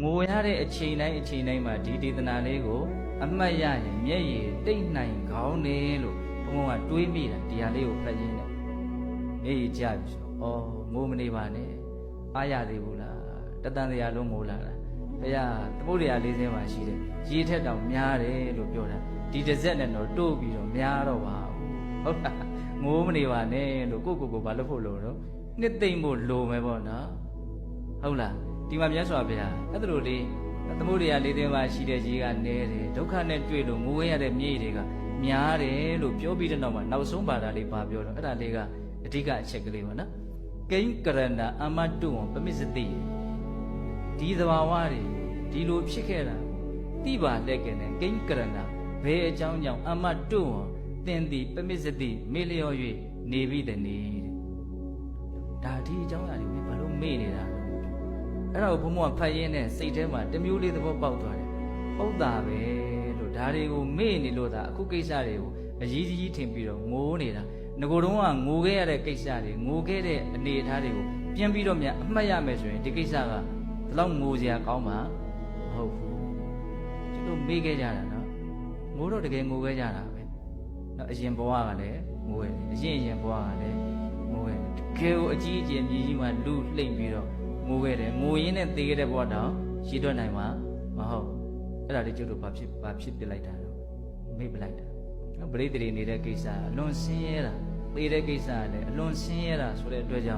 ငိုရတဲ့အချိန်တိုင်းမှာဒီဒေသနာလေးကိုအမှတ်ရရင်မျက်ရည်တိတ်နိုင်ကောင်းတယ်လို့ဘုံကတွေးမိတာဒီဟာလေးကိုဖတ်ရင်းနဲ့မျက်ရည်ကျပြီဆိုတော့ငိုမနေပါနဲ့အားရသေးဘူးလားတတန်တရားလုံးငိုလာတာဘုရားသမုဒ္ဒရာလေးစင်းမှာရှိတယ်ရေထက်တောင်များတယ်လို့ပြောတာဒီတစ်စက်နဲ့တော့တိုးပြီးတော့များတော့ပါဟုတ်လားငိုမနေပါနဲ့လို့ကိုဘာလို့ဖို့လို့တော့နှစ်သိမ့်ဖို့လိုမယ်ပေါ့နော်ဟုတ်လားဒီမှာမြတ်စွာဘုရားအဲ့ဒါလိုလေးသမုဒ္ဒရာလေးတင်းမှာရှိတဲ့ရေကနေတယ်ဒုက္ခနဲ့တွေ့လို့ငိုရတဲ့မြေတွေကများတယ်လို့ပြောပြီးတဲ့နောက်မှာနောက်ဆုံးပါတာလေးပါပြောတော့အဲ့ဒါလေးကအဓိကအချက်ကလေးပေါ့နော်ကိန်းကရဏအမတုံပမစ္စတိဒီသဘာဝတွေဒီလိုဖြစ်ခဲ့တာတိပါလက်ကနဲ့ကိန်းကရဏဘယ်အကြောင်းကြောင့်အမတုံသင်သည်ပမစ္စတိမေလျော်၍နေပြီတည်းတဲ့ဒါဒီအကြောင်းအရာတွေဘာလို့မေ့နေတာအဲ့ဒါကိုဘုံဘုံကဖတ်ရင်းနဲ့စိတ်ထဲမှာတမျိုးလေးသဘောပေါက်သွားတယ်ဟုတ်တာပဲလို့ဒါတွေကိုမေ့နေလို့ဒါအခုကိစ္စတွေကိုအကြီးကြီးထင်ပြီးတော့ငိုးနေတာငကိုယ်တော့ကငိုခဲ့ရတဲ့ကိစ္စတွေငိုခဲ့တဲ့အနေအထားတွေကိုပြန်ပြီးတော့မြတ်အမှတ်ရမယ်ဆိုရင်ဒီကိစ္စကဒီလောက်ငိုစရာကောင်းမှာမဟုတ်ဘူးကျွန်တော်မေ့ခဲ့ကြတာနော်ငိုတော့တကယ်ငိုခဲ့ကြတာပဲနော်အရင်ဘဝကလည်းငိုရတယ်အရင်ဘဝကလည်းငိုရတယ်တကယ်ကိုအကြီးအကျယ်မြည်ကြီးမှလူလှိမ့်ပြီးတော့ငိုခဲ့တယ်ငိုရင်းနဲ့သေခဲ့တဲ့ဘဝတောင်ရည်တွက်နိုင်မှာမဟုတ်အဲ့ဒါလေးကျုပ်တို့ဘာဖြစ်ပြလိုက်တာတော့မေ့ပလိုက်တာပရိသေတွေနေတဲ့ကိစ္စအလွန်ဆင်းရဲတာသေတဲ့ကိစ္စကလည်းအလွန်ဆင်းရဲတာဆိုတဲ့အတွက်ကြောင့်